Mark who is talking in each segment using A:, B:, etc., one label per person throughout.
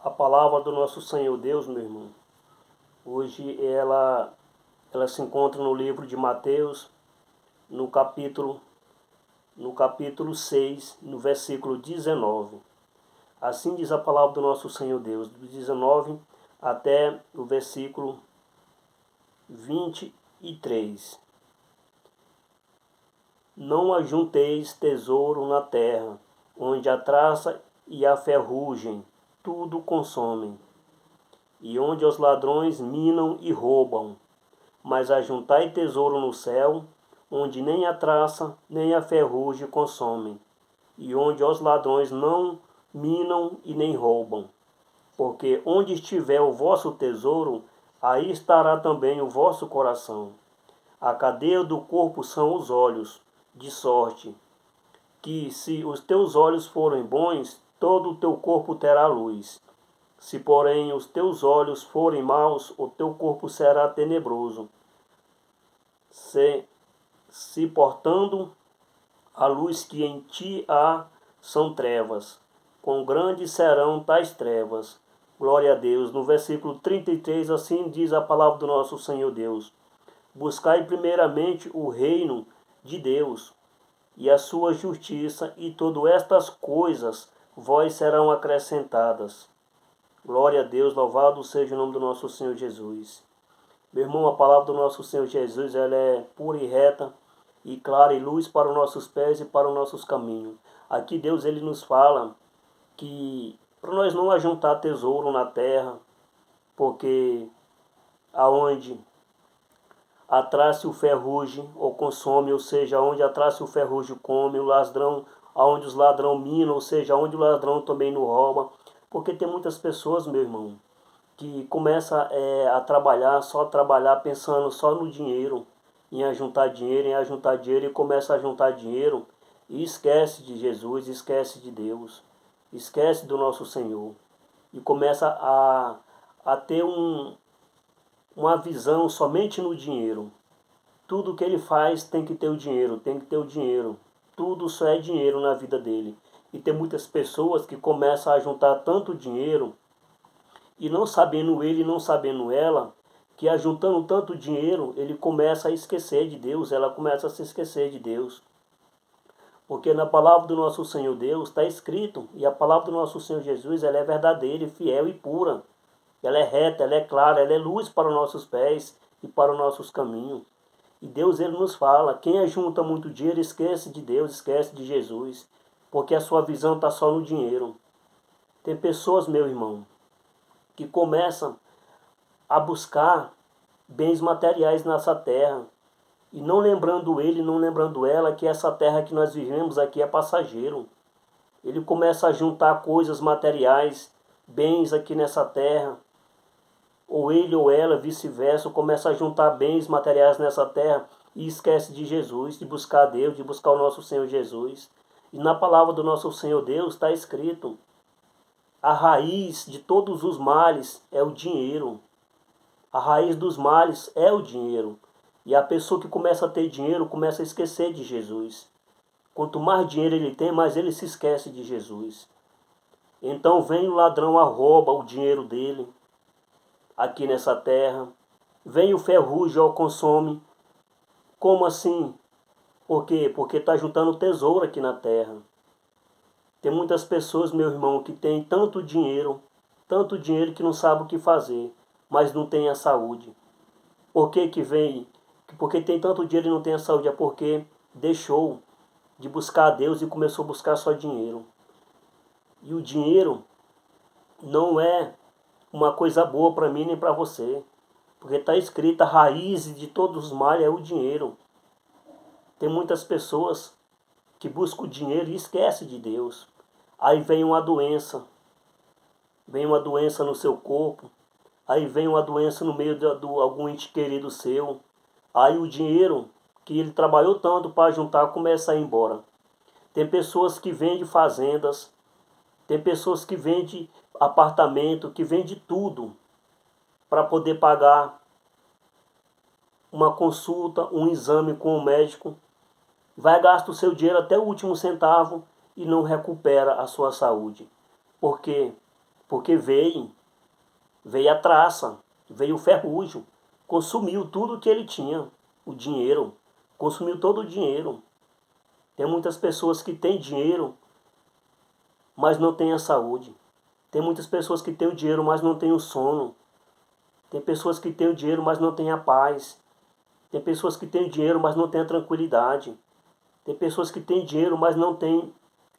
A: A palavra do nosso Senhor Deus, meu irmão, hoje ela se encontra no livro de Mateus, no capítulo 6, no versículo 19. Assim diz a palavra do nosso Senhor Deus, do 19 até o versículo 23. Não ajunteis tesouro na terra, onde a traça e a ferrugem tudo consomem, e onde os ladrões minam e roubam. Mas ajuntai tesouro no céu, onde nem a traça nem a ferrugem consomem, e onde os ladrões não minam e nem roubam. Porque onde estiver o vosso tesouro, aí estará também o vosso coração. A cadeia do corpo são os olhos, de sorte que, se os teus olhos forem bons, todo o teu corpo terá luz. Se, porém, os teus olhos forem maus, o teu corpo será tenebroso. Se portando, a luz que em ti há são trevas. Quão grandes serão tais trevas. Glória a Deus. No versículo 33, assim diz a palavra do nosso Senhor Deus. Buscai primeiramente o reino de Deus e a sua justiça, e todas estas coisas vós serão acrescentadas. Glória a Deus, louvado seja o nome do nosso Senhor Jesus. Meu irmão, a palavra do nosso Senhor Jesus, ela é pura e reta, e clara, e luz para os nossos pés e para os nossos caminhos. Aqui Deus ele nos fala que para nós não ajuntar tesouro na terra, porque aonde a traça e o ferrugem ou consome, ou seja, onde a traça e o ferrugem come, o ladrão, aonde os ladrão minam, ou seja, onde o ladrão também não rouba. Porque tem muitas pessoas, meu irmão, que começam a trabalhar pensando só no dinheiro, em ajuntar dinheiro, e começa a juntar dinheiro e esquece de Jesus, esquece de Deus, esquece do nosso Senhor e começa a ter uma visão somente no dinheiro. Tudo que ele faz tem que ter o dinheiro, tem que ter o dinheiro. Tudo só é dinheiro na vida dele. E tem muitas pessoas que começam a juntar tanto dinheiro e não sabendo ele, não sabendo ela, que ajuntando tanto dinheiro, ele começa a esquecer de Deus, ela começa a se esquecer de Deus. Porque na palavra do nosso Senhor Deus está escrito, e a palavra do nosso Senhor Jesus, ela é verdadeira, fiel e pura. Ela é reta, ela é clara, ela é luz para os nossos pés e para os nossos caminhos. E Deus ele nos fala, quem ajunta muito dinheiro esquece de Deus, esquece de Jesus, porque a sua visão está só no dinheiro. Tem pessoas, meu irmão, que começam a buscar bens materiais nessa terra, e não lembrando ele, não lembrando ela, que essa terra que nós vivemos aqui é passageiro. Ele começa a juntar coisas materiais, bens aqui nessa terra, ou ele ou ela, vice-versa, começa a juntar bens materiais nessa terra e esquece de Jesus, de buscar Deus, de buscar o nosso Senhor Jesus. E na palavra do nosso Senhor Deus está escrito, a raiz de todos os males é o dinheiro. A raiz dos males é o dinheiro. E a pessoa que começa a ter dinheiro começa a esquecer de Jesus. Quanto mais dinheiro ele tem, mais ele se esquece de Jesus. Então vem o ladrão a rouba o dinheiro dele aqui nessa terra. Vem o ferrugem ao consome. Como assim? Por quê? Porque está juntando tesouro aqui na terra. Tem muitas pessoas, meu irmão, que tem tanto dinheiro que não sabe o que fazer, mas não tem a saúde. Por que que vem? Porque tem tanto dinheiro e não tem a saúde? É porque deixou de buscar a Deus e começou a buscar só dinheiro. E o dinheiro não é uma coisa boa para mim nem para você. Porque está escrito, a raiz de todos os males é o dinheiro. Tem muitas pessoas que buscam o dinheiro e esquecem de Deus. Aí vem uma doença no seu corpo, aí vem uma doença no meio de algum ente querido seu. Aí o dinheiro que ele trabalhou tanto para juntar começa a ir embora. Tem pessoas que vendem fazendas, tem pessoas que vendem apartamento, que vendem tudo para poder pagar uma consulta, um exame com o médico. Vai gastar o seu dinheiro até o último centavo e não recupera a sua saúde. Por quê? Porque veio a traça, veio o ferrugem, consumiu tudo que ele tinha, o dinheiro, consumiu todo o dinheiro. Tem muitas pessoas que têm dinheiro, mas não têm a saúde. Tem muitas pessoas que têm o dinheiro, mas não têm o sono. Tem pessoas que têm o dinheiro, mas não têm a paz. Tem pessoas que têm o dinheiro, mas não têm a tranquilidade. Tem pessoas que têm dinheiro, mas não têm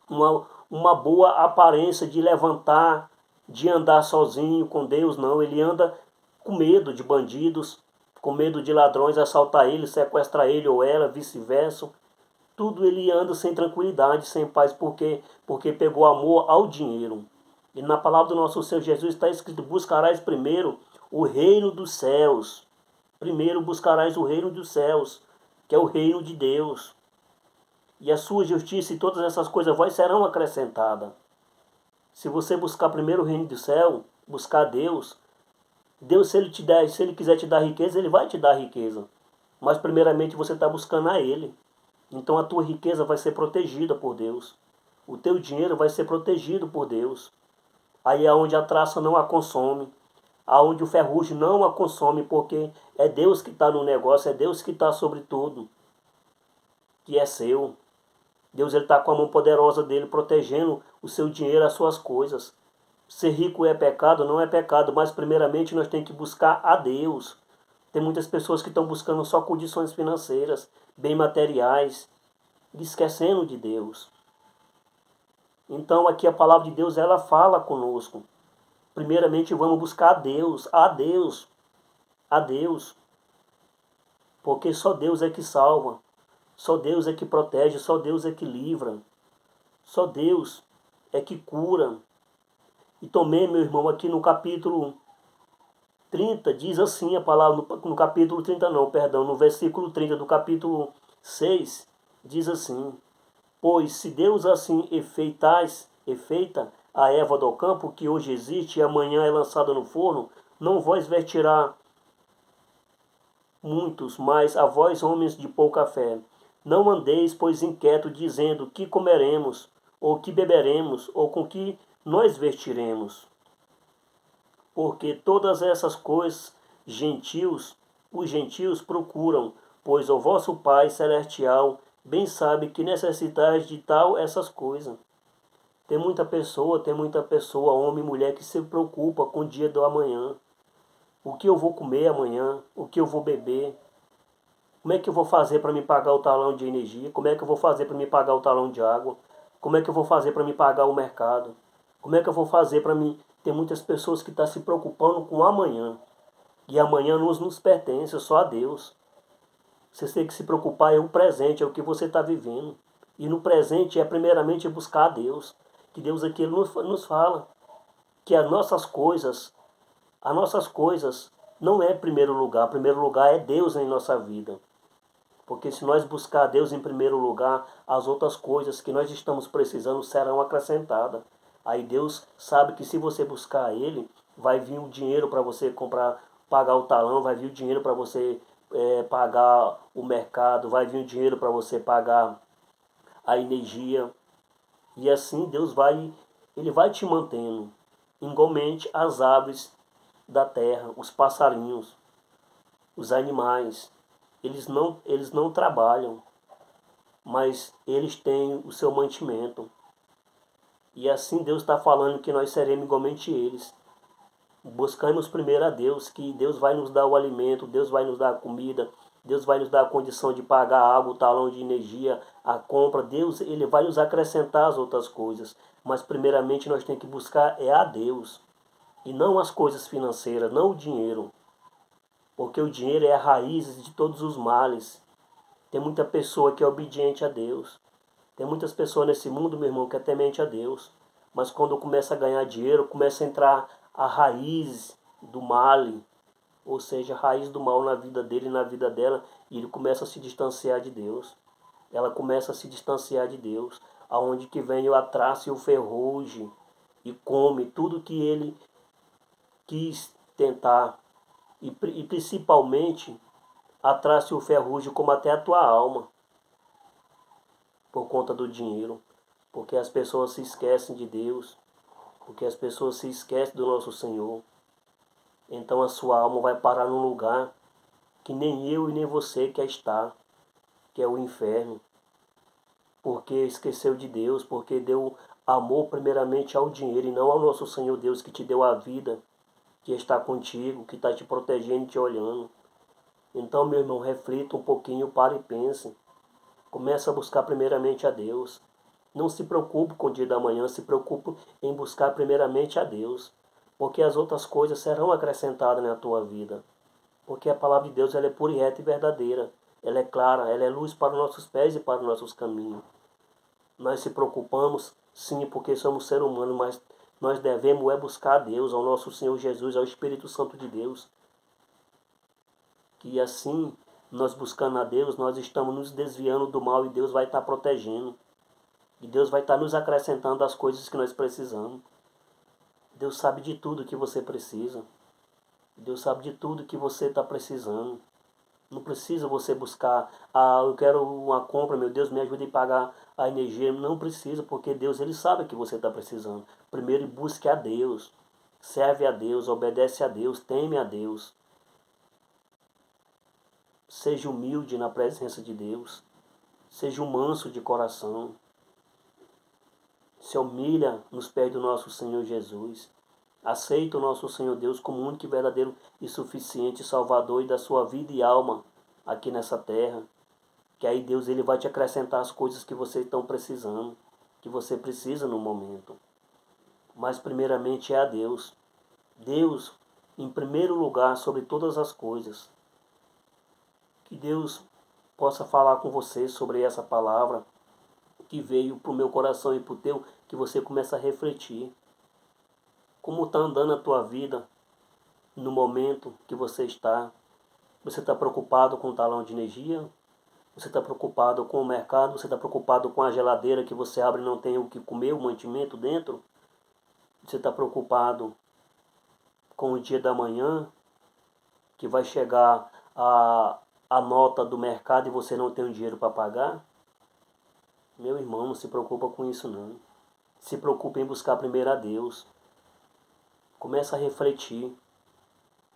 A: uma boa aparência de levantar, de andar sozinho com Deus, não. Ele anda com medo de bandidos, com medo de ladrões assaltar ele, sequestrar ele ou ela, vice-versa. Tudo ele anda sem tranquilidade, sem paz, porque pegou amor ao dinheiro. E na palavra do nosso Senhor Jesus está escrito: buscarás primeiro o reino dos céus. Primeiro buscarás o reino dos céus, que é o reino de Deus. E a sua justiça e todas essas coisas vós serão acrescentadas. Se você buscar primeiro o reino do céu, buscar Deus, Deus, se ele quiser te dar riqueza, ele vai te dar riqueza. Mas primeiramente você está buscando a ele. Então a tua riqueza vai ser protegida por Deus. O teu dinheiro vai ser protegido por Deus. Aí é onde a traça não a consome, aonde o ferrugem não a consome, porque é Deus que está no negócio, é Deus que está sobre tudo, que é seu. Deus está com a mão poderosa dele protegendo o seu dinheiro, as suas coisas. Ser rico é pecado? Não é pecado, mas primeiramente nós temos que buscar a Deus. Tem muitas pessoas que estão buscando só condições financeiras, bem materiais, esquecendo de Deus. Então aqui a palavra de Deus, ela fala conosco. Primeiramente vamos buscar a Deus, a Deus, a Deus. Porque só Deus é que salva, só Deus é que protege, só Deus é que livra, só Deus é que cura. E também, meu irmão, aqui no capítulo 30, diz assim a palavra, no capítulo 30 não, perdão, no versículo 30 do capítulo 6, diz assim: pois se Deus assim efeita a erva do campo, que hoje existe e amanhã é lançada no forno, não vós vestirá muitos, mas a vós homens de pouca fé. Não andeis, pois, inquieto, dizendo: que comeremos, ou que beberemos, ou com que nós vestiremos. Porque todas essas coisas os gentios procuram, pois o vosso Pai Celestial bem sabe que necessitais de tal essas coisas. Tem muita pessoa, homem e mulher, que se preocupa com o dia do amanhã. O que eu vou comer amanhã? O que eu vou beber? Como é que eu vou fazer para me pagar o talão de energia? Como é que eu vou fazer para me pagar o talão de água? Como é que eu vou fazer para me pagar o mercado? Como é que eu vou fazer para mim? Tem muitas pessoas que estão se preocupando com o amanhã. E amanhã nos pertence, só a Deus. Você tem que se preocupar é o presente, é o que você está vivendo. E no presente é primeiramente buscar a Deus. Que Deus aqui ele nos fala que as nossas coisas não é primeiro lugar. Primeiro lugar é Deus em nossa vida. Porque se nós buscar Deus em primeiro lugar, as outras coisas que nós estamos precisando serão acrescentadas. Aí Deus sabe que se você buscar Ele, vai vir o dinheiro para você comprar, pagar o talão, vai vir o dinheiro para você pagar o mercado, vai vir o dinheiro para você pagar a energia. E assim Ele vai te mantendo. Igualmente as aves da terra, os passarinhos, os animais. Eles não trabalham, mas eles têm o seu mantimento. E assim Deus está falando que nós seremos igualmente eles. Buscamos primeiro a Deus, que Deus vai nos dar o alimento, Deus vai nos dar a comida, Deus vai nos dar a condição de pagar a água, o talão de energia, a compra. Deus ele vai nos acrescentar as outras coisas. Mas primeiramente nós temos que buscar é a Deus. E não as coisas financeiras, não o dinheiro. Porque o dinheiro é a raiz de todos os males. Tem muita pessoa que é obediente a Deus. Tem muitas pessoas nesse mundo, meu irmão, que é temente a Deus. Mas quando começa a ganhar dinheiro, começa a entrar a raiz do mal, ou seja, a raiz do mal na vida dele e na vida dela, e ele começa a se distanciar de Deus. Ela começa a se distanciar de Deus, aonde que vem a traça e o ferrugem, e come tudo que ele quis tentar, e principalmente a traça e o ferrugem como até a tua alma, por conta do dinheiro, porque as pessoas se esquecem de Deus. Porque as pessoas se esquecem do nosso Senhor. Então a sua alma vai parar num lugar que nem eu e nem você quer estar, que é o inferno. Porque esqueceu de Deus, porque deu amor primeiramente ao dinheiro e não ao nosso Senhor Deus que te deu a vida, que está contigo, que está te protegendo e te olhando. Então, meu irmão, reflita um pouquinho, pare e pense. Comece a buscar primeiramente a Deus. Não se preocupe com o dia da manhã, se preocupe em buscar primeiramente a Deus. Porque as outras coisas serão acrescentadas na tua vida. Porque a palavra de Deus ela é pura e reta e verdadeira. Ela é clara, ela é luz para os nossos pés e para os nossos caminhos. Nós se preocupamos, sim, porque somos seres humanos, mas nós devemos buscar a Deus, ao nosso Senhor Jesus, ao Espírito Santo de Deus. Que assim, nós buscando a Deus, nós estamos nos desviando do mal e Deus vai estar protegendo. E Deus vai estar nos acrescentando as coisas que nós precisamos. Deus sabe de tudo que você precisa. Deus sabe de tudo que você está precisando. Não precisa você buscar, eu quero uma compra, meu Deus, me ajude a pagar a energia. Não precisa, porque Deus ele sabe que você está precisando. Primeiro busque a Deus, serve a Deus, obedece a Deus, teme a Deus. Seja humilde na presença de Deus. Seja um manso de coração. Se humilha nos pés do nosso Senhor Jesus. Aceita o nosso Senhor Deus como único e verdadeiro e suficiente Salvador e da sua vida e alma aqui nessa terra. Que aí Deus ele vai te acrescentar as coisas que você está precisando, que você precisa no momento. Mas primeiramente é a Deus. Deus em primeiro lugar sobre todas as coisas. Que Deus possa falar com você sobre essa palavra que veio para o meu coração e para o teu, que você começa a refletir. Como está andando a tua vida no momento que você está? Você está preocupado com o talão de energia? Você está preocupado com o mercado? Você está preocupado com a geladeira que você abre e não tem o que comer, o mantimento dentro? Você está preocupado com o dia da manhã, que vai chegar a nota do mercado e você não tem o dinheiro para pagar? Meu irmão, não se preocupa com isso não. Se preocupe em buscar primeiro a Deus. Começa a refletir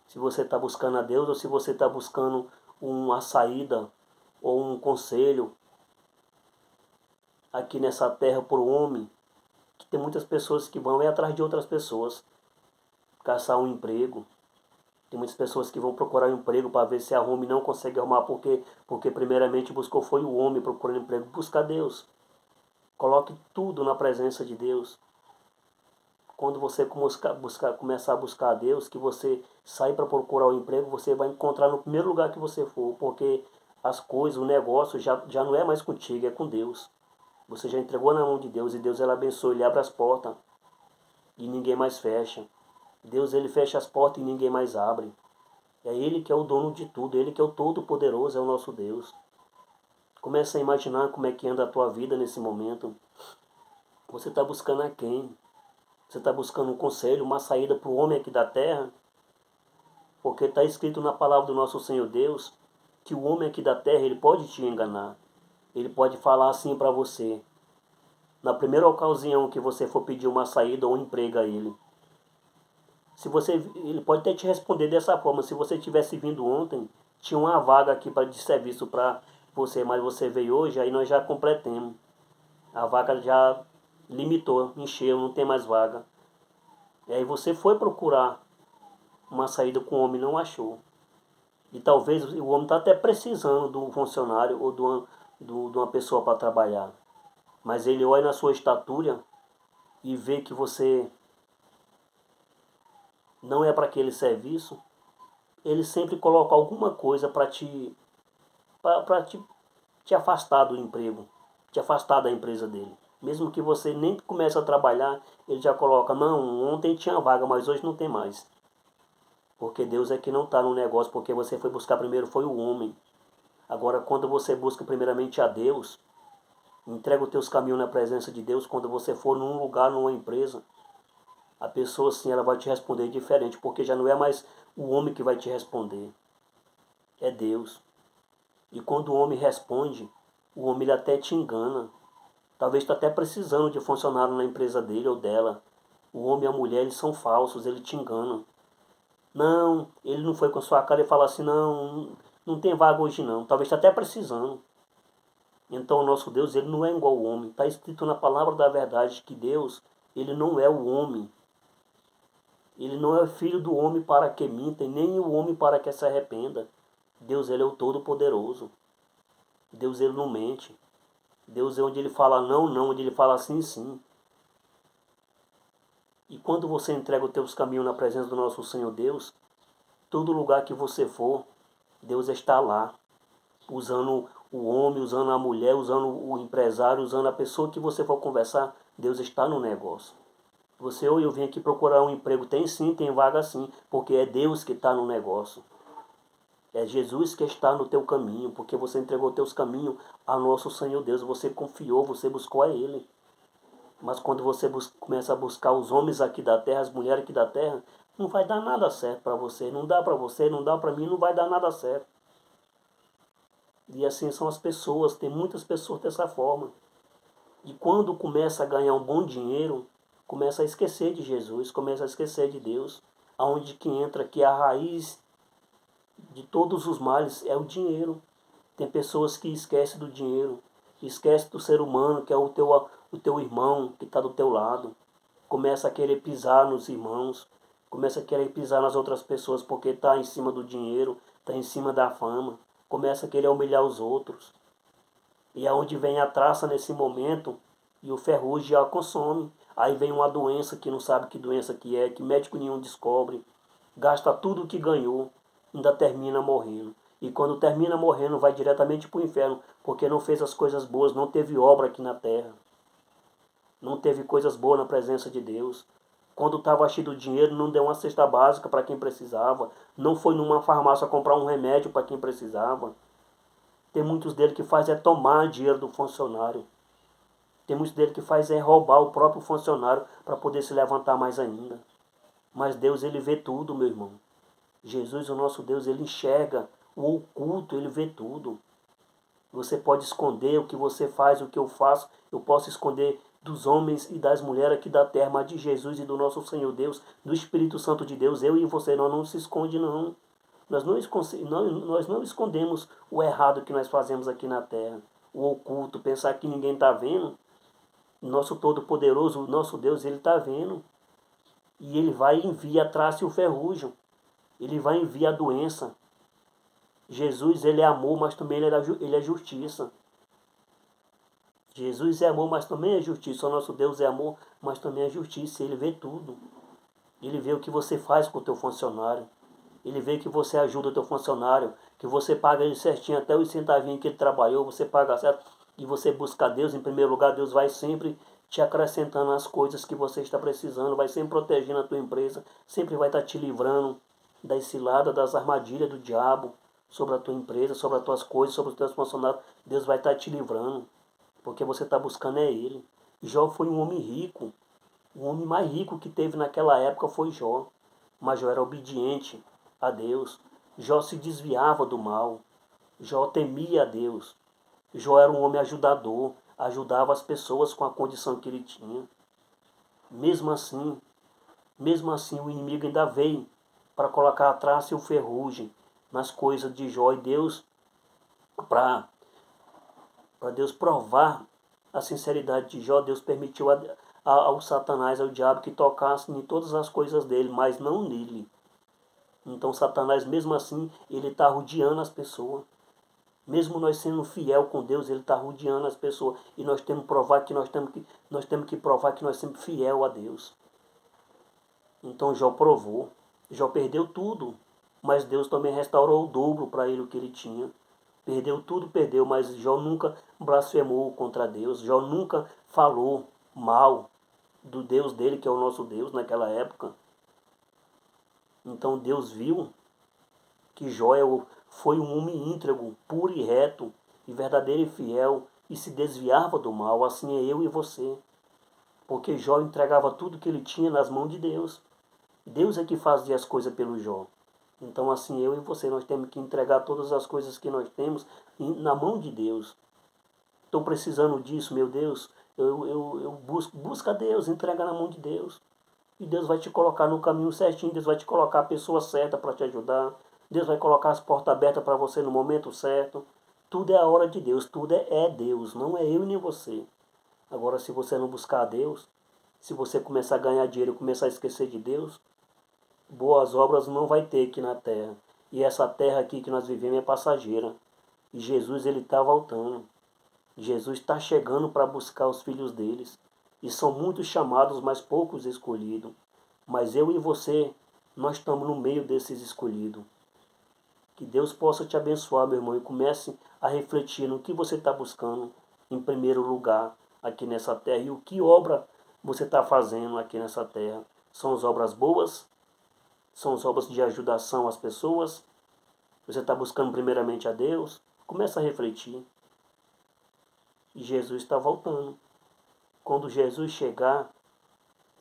A: se você está buscando a Deus ou se você está buscando uma saída ou um conselho aqui nessa terra por homem. Que tem muitas pessoas que vão atrás de outras pessoas caçar um emprego. Tem muitas pessoas que vão procurar um emprego para ver se arruma e não consegue arrumar porque primeiramente buscou foi o homem procurando emprego. Busca Deus. Coloque tudo na presença de Deus. Quando você começar a buscar a Deus, que você sair para procurar o emprego, você vai encontrar no primeiro lugar que você for, porque as coisas, o negócio já não é mais contigo, é com Deus. Você já entregou na mão de Deus e Deus ele abençoa, ele abre as portas e ninguém mais fecha. Deus ele fecha as portas e ninguém mais abre. É Ele que é o dono de tudo, Ele que é o Todo-Poderoso, é o nosso Deus. Começa a imaginar como é que anda a tua vida nesse momento. Você está buscando a quem? Você está buscando um conselho, uma saída para o homem aqui da terra? Porque está escrito na palavra do nosso Senhor Deus que o homem aqui da terra ele pode te enganar. Ele pode falar assim para você. Na primeira ocasião que você for pedir uma saída ou um emprego a ele. Ele pode até te responder dessa forma. Se você tivesse vindo ontem, tinha uma vaga aqui de serviço para você, mas você veio hoje, aí nós já completemos. A vaga já limitou, encheu, não tem mais vaga. E aí você foi procurar uma saída com o homem, não achou. E talvez o homem está até precisando de um funcionário ou de uma pessoa para trabalhar. Mas ele olha na sua estatura e vê que você não é para aquele serviço, ele sempre coloca alguma coisa para te afastar do emprego, te afastar da empresa dele. Mesmo que você nem comece a trabalhar, ele já coloca, não, ontem tinha vaga, mas hoje não tem mais. Porque Deus é que não está no negócio, porque você foi buscar primeiro foi o homem. Agora, quando você busca primeiramente a Deus, entrega os teus caminhos na presença de Deus, quando você for num lugar, numa empresa, a pessoa sim, ela vai te responder diferente, porque já não é mais o homem que vai te responder, é Deus. E quando o homem responde, o homem ele até te engana. Talvez está até precisando de funcionário na empresa dele ou dela. O homem e a mulher, eles são falsos, eles te enganam. Não, ele não foi com a sua cara e fala assim, não, não tem vaga hoje não. Talvez está até precisando. Então o nosso Deus, ele não é igual ao homem. Está escrito na palavra da verdade que Deus, ele não é o homem. Ele não é filho do homem para que minta, e nem o homem para que se arrependa. Deus, ele é o Todo-Poderoso. Deus, ele não mente. Deus é onde ele fala não, não, onde ele fala sim, sim. E quando você entrega os teus caminhos na presença do nosso Senhor Deus, todo lugar que você for, Deus está lá, usando o homem, usando a mulher, usando o empresário, usando a pessoa que você for conversar, Deus está no negócio. Você ou eu vim aqui procurar um emprego, tem sim, tem vaga sim, porque é Deus que está no negócio. É Jesus que está no teu caminho, porque você entregou teus caminhos ao nosso Senhor Deus, você confiou, você buscou a Ele. Mas quando você começa a buscar os homens aqui da terra, as mulheres aqui da terra, não vai dar nada certo para você, não dá para mim, não vai dar nada certo. E assim são as pessoas, tem muitas pessoas dessa forma. E quando começa a ganhar um bom dinheiro, começa a esquecer de Jesus, começa a esquecer de Deus. Aonde que entra que a raiz de todos os males é o dinheiro. Tem pessoas que esquecem do dinheiro, esquecem do ser humano, que é o teu irmão que está do teu lado. Começa a querer pisar nos irmãos, começa a querer pisar nas outras pessoas porque está em cima do dinheiro, está em cima da fama. Começa a querer humilhar os outros. E é onde vem a traça nesse momento e o ferrugem a consome. Aí vem uma doença que não sabe que doença que é, que médico nenhum descobre. Gasta tudo o que ganhou, ainda termina morrendo. E quando termina morrendo, vai diretamente para o inferno, porque não fez as coisas boas, não teve obra aqui na terra. Não teve coisas boas na presença de Deus. Quando estava cheio do dinheiro, não deu uma cesta básica para quem precisava. Não foi numa farmácia comprar um remédio para quem precisava. Tem muitos deles que faz é tomar dinheiro do funcionário. Tem muitos deles que faz é roubar o próprio funcionário para poder se levantar mais ainda. Mas Deus, ele vê tudo, meu irmão. Jesus, o nosso Deus, ele enxerga o oculto, ele vê tudo. Você pode esconder o que você faz, o que eu faço. Eu posso esconder dos homens e das mulheres aqui da terra, mas de Jesus e do nosso Senhor Deus, do Espírito Santo de Deus, eu e você, nós não se esconde não. Nós não escondemos o errado que nós fazemos aqui na terra. O oculto, pensar que ninguém está vendo. Nosso Todo-Poderoso, o nosso Deus, ele está vendo. E ele vai e envia a traça e o ferrugem. Ele vai enviar a doença. Jesus, ele é amor, mas também ele é justiça. Jesus é amor, mas também é justiça. O nosso Deus é amor, mas também é justiça. Ele vê tudo. Ele vê o que você faz com o teu funcionário. Ele vê que você ajuda o teu funcionário, que você paga ele certinho, até os centavinhos que ele trabalhou, você paga certo. E você busca Deus, em primeiro lugar, Deus vai sempre te acrescentando as coisas que você está precisando, vai sempre protegendo a tua empresa, sempre vai estar te livrando das ciladas, das armadilhas do diabo sobre a tua empresa, sobre as tuas coisas, sobre os teus funcionários. Deus vai estar te livrando, porque você está buscando é Ele. Jó foi um homem rico, o homem mais rico que teve naquela época foi Jó, mas Jó era obediente a Deus. Jó se desviava do mal. Jó temia a Deus. Jó era um homem ajudador, ajudava as pessoas com a condição que ele tinha. Mesmo assim o inimigo ainda veio para colocar a traça e o ferrugem nas coisas de Jó. E Deus, para Deus provar a sinceridade de Jó, Deus permitiu ao Satanás, ao diabo, que tocasse em todas as coisas dele, mas não nele. Então Satanás, mesmo assim, ele está rodeando as pessoas. Mesmo nós sendo fiel com Deus, ele está rodeando as pessoas. E nós temos que provar que nós temos que provar que nós somos fiel a Deus. Então Jó provou. Jó perdeu tudo. Mas Deus também restaurou o dobro para ele o que ele tinha. Perdeu tudo, perdeu, mas Jó nunca blasfemou contra Deus. Jó nunca falou mal do Deus dele, que é o nosso Deus naquela época. Então Deus viu que Jó foi um homem íntegro, puro e reto, e verdadeiro e fiel, e se desviava do mal. Assim é eu e você. Porque Jó entregava tudo que ele tinha nas mãos de Deus. Deus é que fazia as coisas pelo Jó. Então assim eu e você, nós temos que entregar todas as coisas que nós temos na mão de Deus. Estou precisando disso, meu Deus. Eu busca Deus, entrega na mão de Deus. E Deus vai te colocar no caminho certinho, Deus vai te colocar a pessoa certa para te ajudar. Deus vai colocar as portas abertas para você no momento certo. Tudo é a hora de Deus, tudo é Deus, não é eu nem você. Agora, se você não buscar a Deus, se você começar a ganhar dinheiro e começar a esquecer de Deus, boas obras não vai ter aqui na terra. E essa terra aqui que nós vivemos é passageira. E Jesus, ele está voltando. Jesus está chegando para buscar os filhos deles. E são muitos chamados, mas poucos escolhidos. Mas eu e você, nós estamos no meio desses escolhidos. Que Deus possa te abençoar, meu irmão, e comece a refletir no que você está buscando em primeiro lugar aqui nessa terra e o que obra você está fazendo aqui nessa terra. São as obras boas? São as obras de ajudação às pessoas? Você está buscando primeiramente a Deus? Começa a refletir. E Jesus está voltando. Quando Jesus chegar,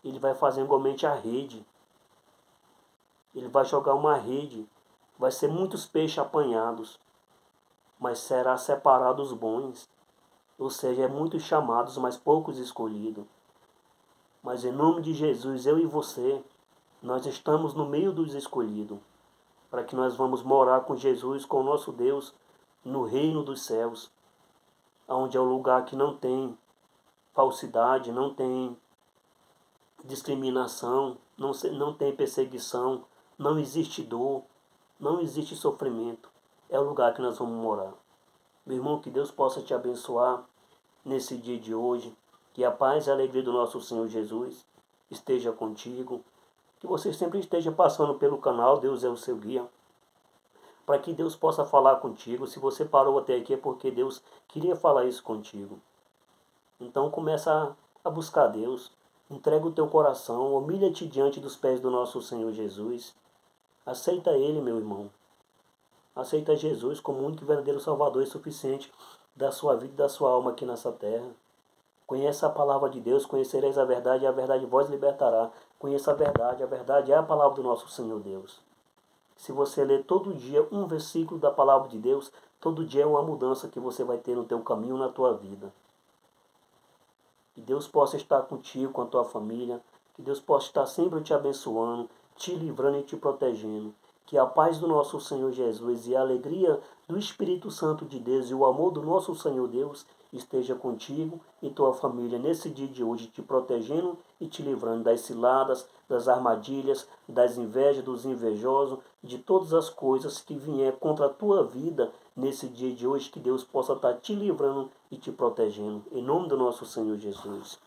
A: ele vai fazer igualmente a rede. Ele vai jogar uma rede. Vai ser muitos peixes apanhados. Mas será separado os bons. Ou seja, é muitos chamados, mas poucos escolhidos. Mas em nome de Jesus, eu e você, nós estamos no meio dos escolhidos. Para que nós vamos morar com Jesus, com o nosso Deus, no reino dos céus. Onde é o lugar que não tem falsidade, não tem discriminação, não tem perseguição, não existe dor, não existe sofrimento. É o lugar que nós vamos morar. Meu irmão, que Deus possa te abençoar nesse dia de hoje. Que a paz e a alegria do nosso Senhor Jesus esteja contigo. Que você sempre esteja passando pelo canal, Deus é o seu guia. Para que Deus possa falar contigo. Se você parou até aqui é porque Deus queria falar isso contigo. Então começa a buscar Deus. Entrega o teu coração, humilha-te diante dos pés do nosso Senhor Jesus. Aceita Ele, meu irmão. Aceita Jesus como único e verdadeiro Salvador e suficiente da sua vida e da sua alma aqui nessa terra. Conheça a palavra de Deus, conhecereis a verdade e a verdade vos libertará. Conheça a verdade é a palavra do nosso Senhor Deus. Se você ler todo dia um versículo da palavra de Deus, todo dia é uma mudança que você vai ter no teu caminho, na tua vida. Que Deus possa estar contigo, com a tua família. Que Deus possa estar sempre te abençoando, te livrando e te protegendo. Que a paz do nosso Senhor Jesus e a alegria do Espírito Santo de Deus e o amor do nosso Senhor Deus esteja contigo e tua família nesse dia de hoje, te protegendo e te livrando das ciladas, das armadilhas, das invejas, dos invejosos, de todas as coisas que vier contra a tua vida nesse dia de hoje, que Deus possa estar te livrando e te protegendo. Em nome do nosso Senhor Jesus.